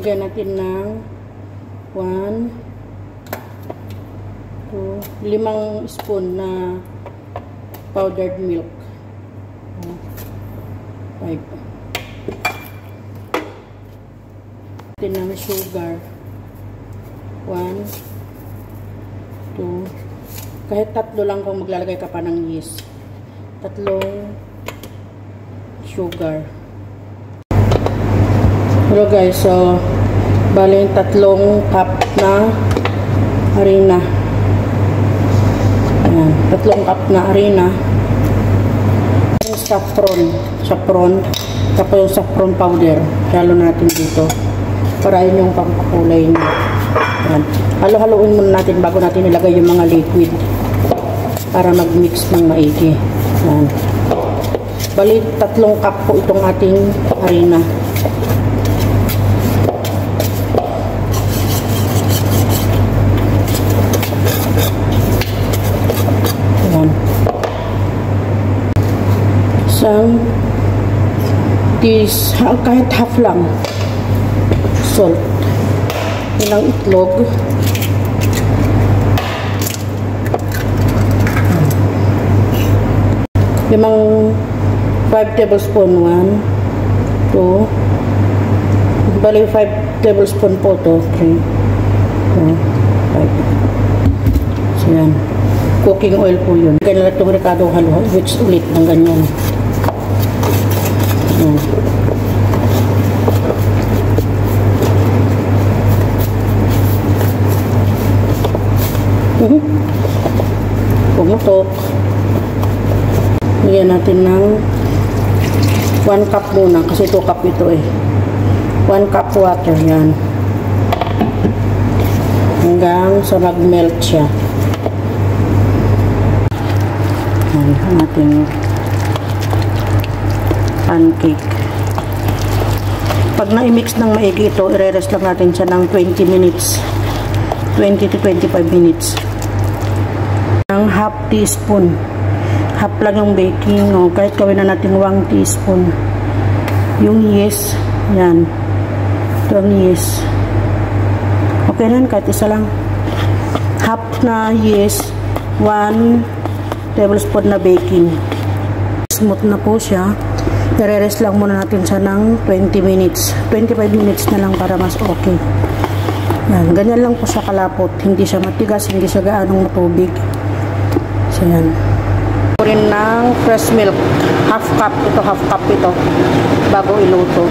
Lagyan natin ng 1, 2, 5 spoon na powdered milk. 5. Natin ng sugar. 1, 2, kahit 3 lang kung maglalagay ka pa ng yeast. 3 sugar. Hello guys, so bali 3 cup na harina. Ayan, 3 cup na harina. Yung saffron, tapos yung saffron powder, halo natin dito para yun yung pampakulay niya. Ayan. Halo-haloin muna natin bago natin ilagay yung mga liquid para mag-mix ng maigi. Ayan. Bali 3 cup po itong ating harina. Ayan. Isang kahit half lang salt. Ilang itlog. Limang 5 tablespoon. 1, 2. Bali 5 tablespoon po to. 3, 4, 5. So yan. Cooking oil po yun. Ganyan lang itong Ricardo halo. Which ulit ng ganyan. Yan. Pumutok. Bigyan natin ng 1 cup muna kasi 2 cup ito eh. 1 cup water yan. Hanggang sa mag-melt siya. Yan ang ating pancake. Pag na-mix ng maigi ito, i-rest lang natin siya ng 20 minutes. 20 to 25 minutes. Ang half teaspoon. Half lang yung baking. O, kahit gawin na natin 1 teaspoon. Yung yeast. Yan. Ito ang yeast. Okay na, kahit isa lang. Half na yeast. 1 tablespoon na baking. Smooth na po siya. I-rest lang muna natin siya ng 20 minutes. 25 minutes na lang para mas okay. Yan, ganyan lang po siya kalapot. Hindi siya matigas, hindi siya gaanong matubig. So, yan. Rin ng fresh milk. Half cup ito, bago iluto.